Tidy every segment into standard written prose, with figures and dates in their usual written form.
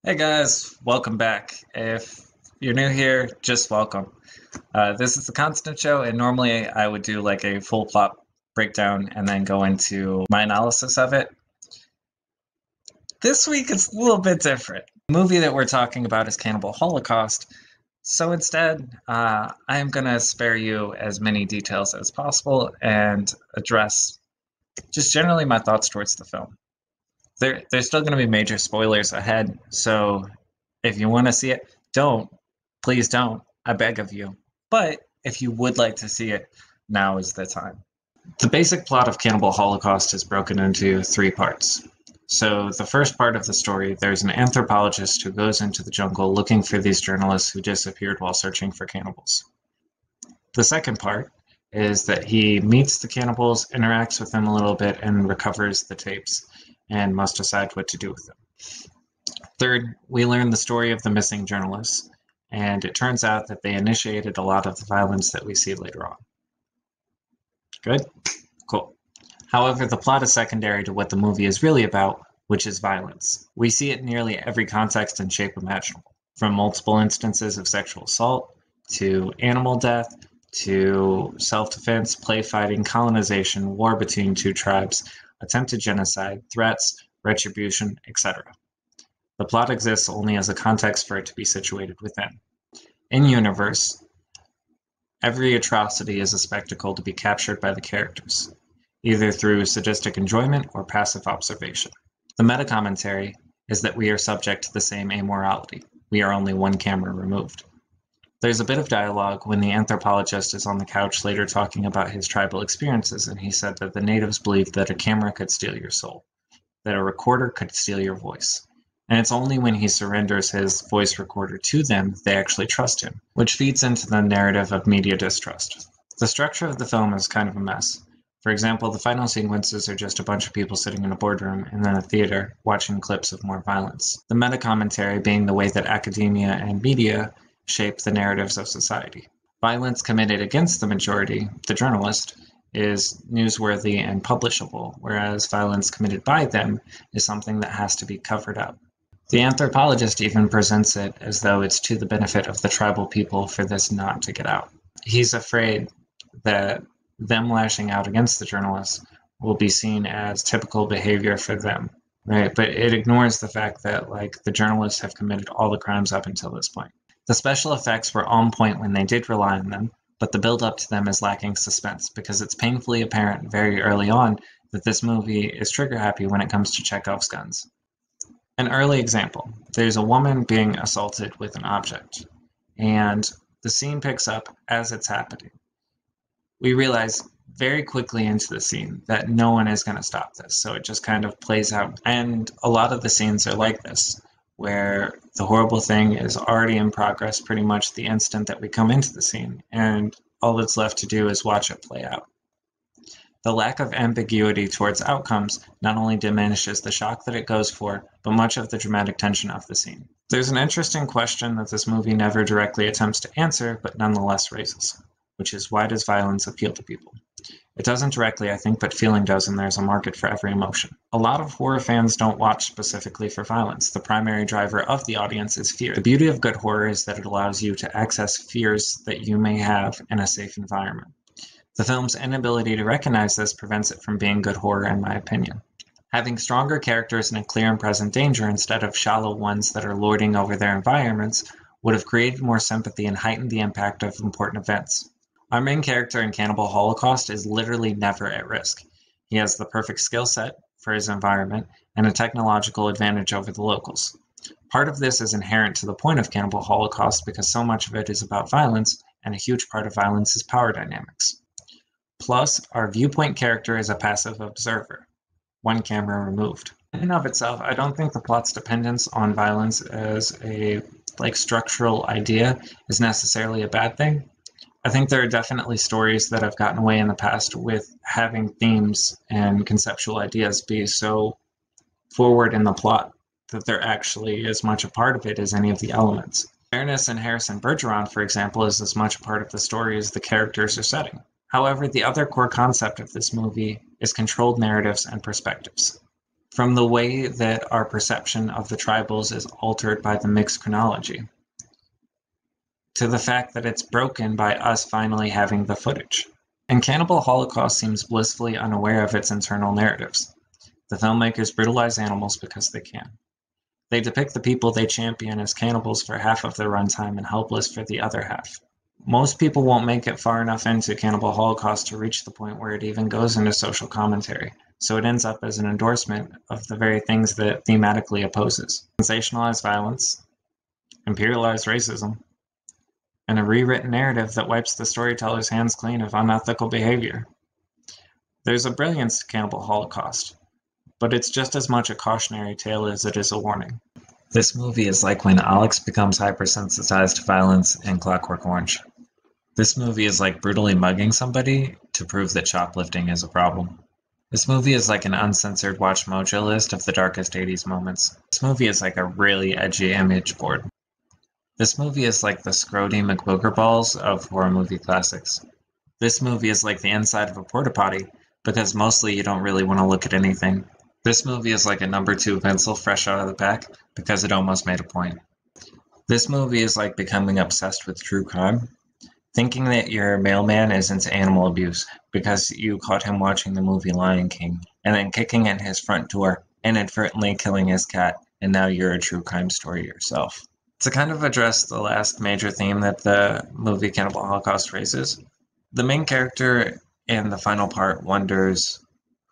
Hey guys, welcome back. If you're new here, just welcome. This is The Constant Show, and normally I would do like a full plot breakdown and then go into my analysis of it. This week it's a little bit different. The movie that we're talking about is Cannibal Holocaust, so instead I am going to spare you as many details as possible and address just generally my thoughts towards the film. There's still going to be major spoilers ahead, so if you want to see it, please don't. I beg of you. But if you would like to see it, now is the time. The basic plot of Cannibal Holocaust is broken into three parts. So, the first part of the story, there's an anthropologist who goes into the jungle looking for these journalists who disappeared while searching for cannibals. The second part is that he meets the cannibals, interacts with them a little bit, and recovers the tapes, and must decide what to do with them. Third, we learn the story of the missing journalists, and it turns out that they initiated a lot of the violence that we see later on. Good? Cool. However, the plot is secondary to what the movie is really about, which is violence. We see it in nearly every context and shape imaginable, from multiple instances of sexual assault, to animal death, to self-defense, play fighting, colonization, war between two tribes, attempted genocide, threats, retribution, etc. The plot exists only as a context for it to be situated within. In-universe, every atrocity is a spectacle to be captured by the characters, either through sadistic enjoyment or passive observation. The meta-commentary is that we are subject to the same amorality. We are only one camera removed. There's a bit of dialogue when the anthropologist is on the couch later talking about his tribal experiences, and he said that the natives believed that a camera could steal your soul, that a recorder could steal your voice. And it's only when he surrenders his voice recorder to them they actually trust him, which feeds into the narrative of media distrust. The structure of the film is kind of a mess. For example, the final sequences are just a bunch of people sitting in a boardroom and then a theater watching clips of more violence. The meta-commentary being the way that academia and media shape the narratives of society. Violence committed against the majority, the journalist, is newsworthy and publishable, whereas violence committed by them is something that has to be covered up. The anthropologist even presents it as though it's to the benefit of the tribal people for this not to get out. He's afraid that them lashing out against the journalists will be seen as typical behavior for them, right? But it ignores the fact that, like, the journalists have committed all the crimes up until this point. The special effects were on point when they did rely on them, but the build-up to them is lacking suspense because it's painfully apparent very early on that this movie is trigger-happy when it comes to Chekhov's guns. An early example, there's a woman being assaulted with an object, and the scene picks up as it's happening. We realize very quickly into the scene that no one is going to stop this, so it just kind of plays out. And a lot of the scenes are like this, where the horrible thing is already in progress pretty much the instant that we come into the scene, and all that's left to do is watch it play out. The lack of ambiguity towards outcomes not only diminishes the shock that it goes for, but much of the dramatic tension of the scene. There's an interesting question that this movie never directly attempts to answer, but nonetheless raises, which is, why does violence appeal to people? It doesn't directly, I think, but feeling does, and there's a market for every emotion. A lot of horror fans don't watch specifically for violence. The primary driver of the audience is fear. The beauty of good horror is that it allows you to access fears that you may have in a safe environment. The film's inability to recognize this prevents it from being good horror, in my opinion. Having stronger characters and a clear and present danger instead of shallow ones that are lording over their environments would have created more sympathy and heightened the impact of important events. Our main character in Cannibal Holocaust is literally never at risk. He has the perfect skill set for his environment and a technological advantage over the locals. Part of this is inherent to the point of Cannibal Holocaust because so much of it is about violence, and a huge part of violence is power dynamics. Plus, our viewpoint character is a passive observer, one camera removed. In and of itself, I don't think the plot's dependence on violence as a structural idea is necessarily a bad thing. I think there are definitely stories that have gotten away in the past with having themes and conceptual ideas be so forward in the plot that they're actually as much a part of it as any of the elements. Fairness in Harrison Bergeron, for example, is as much a part of the story as the characters are setting. However, the other core concept of this movie is controlled narratives and perspectives. from the way that our perception of the tribals is altered by the mixed chronology, to the fact that it's broken by us finally having the footage. And Cannibal Holocaust seems blissfully unaware of its internal narratives. The filmmakers brutalize animals because they can. They depict the people they champion as cannibals for half of their runtime and helpless for the other half. Most people won't make it far enough into Cannibal Holocaust to reach the point where it even goes into social commentary, so it ends up as an endorsement of the very things that it thematically opposes: sensationalized violence, imperialized racism, and a rewritten narrative that wipes the storyteller's hands clean of unethical behavior. There's a brilliance to Cannibal Holocaust, but it's just as much a cautionary tale as it is a warning. This movie is like when Alex becomes hypersensitized to violence in Clockwork Orange. This movie is like brutally mugging somebody to prove that shoplifting is a problem. This movie is like an uncensored Watch Mojo list of the darkest 80s moments. This movie is like a really edgy image board. This movie is like the Scrody McBooger balls of horror movie classics. This movie is like the inside of a porta potty, because mostly you don't really want to look at anything. This movie is like a number 2 pencil fresh out of the pack, because it almost made a point. This movie is like becoming obsessed with true crime, thinking that your mailman is into animal abuse because you caught him watching the movie Lion King, and then kicking in his front door, inadvertently killing his cat, and now you're a true crime story yourself. To kind of address the last major theme that the movie Cannibal Holocaust raises, the main character in the final part wonders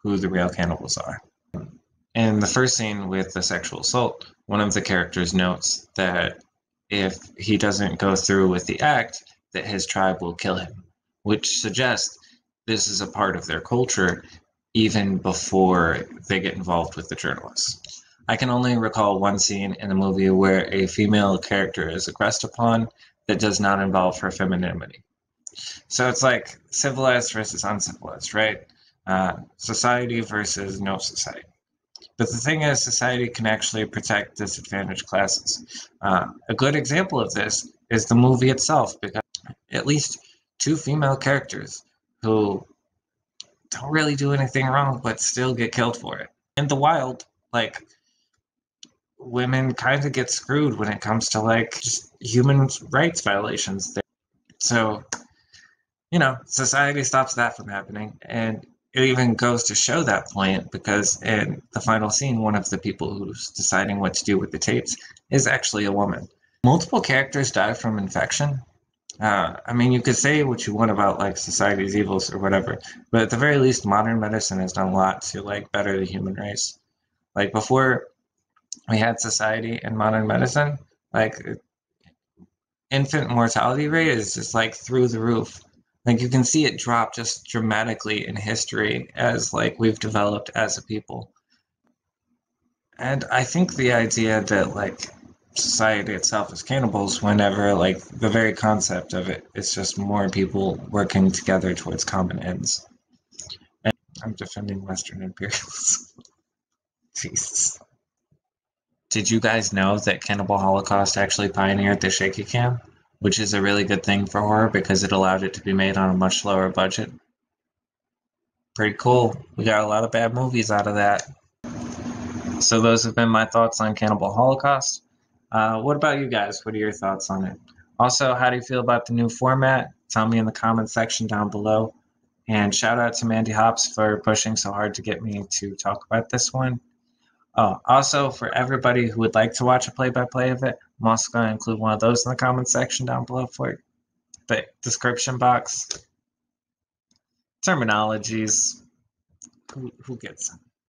who the real cannibals are. In the first scene with the sexual assault, one of the characters notes that if he doesn't go through with the act, that his tribe will kill him, which suggests this is a part of their culture even before they get involved with the journalists. I can only recall one scene in the movie where a female character is aggressed upon that does not involve her femininity. So it's like civilized versus uncivilized, right? Society versus no society. But the thing is, society can actually protect disadvantaged classes. A good example of this is the movie itself, because at least 2 female characters who don't really do anything wrong but still get killed for it. In the wild, like, women kind of get screwed when it comes to like just human rights violations. So, society stops that from happening, and it even goes to show that point because in the final scene, one of the people who's deciding what to do with the tapes is actually a woman. Multiple characters die from infection. You could say what you want about like society's evils or whatever, but at the very least, modern medicine has done a lot to like better the human race. Like before we had society and modern medicine, like infant mortality rate is just like through the roof. Like you can see it drop just dramatically in history as like we've developed as a people. And I think the idea that like society itself is cannibals, whenever like the very concept of it is just more people working together towards common ends. And I'm defending Western imperialism. Jesus. Did you guys know that Cannibal Holocaust actually pioneered the shaky cam? Which is a really good thing for horror because it allowed it to be made on a much lower budget. Pretty cool. We got a lot of bad movies out of that. So those have been my thoughts on Cannibal Holocaust. What about you guys? What are your thoughts on it? Also, how do you feel about the new format? Tell me in the comments section down below. And shout out to Mandy Hops for pushing so hard to get me to talk about this one. Oh, also, for everybody who would like to watch a play-by-play of it, I'm also going to include one of those in the comments section down below for the description box. Terminologies. Who gets them?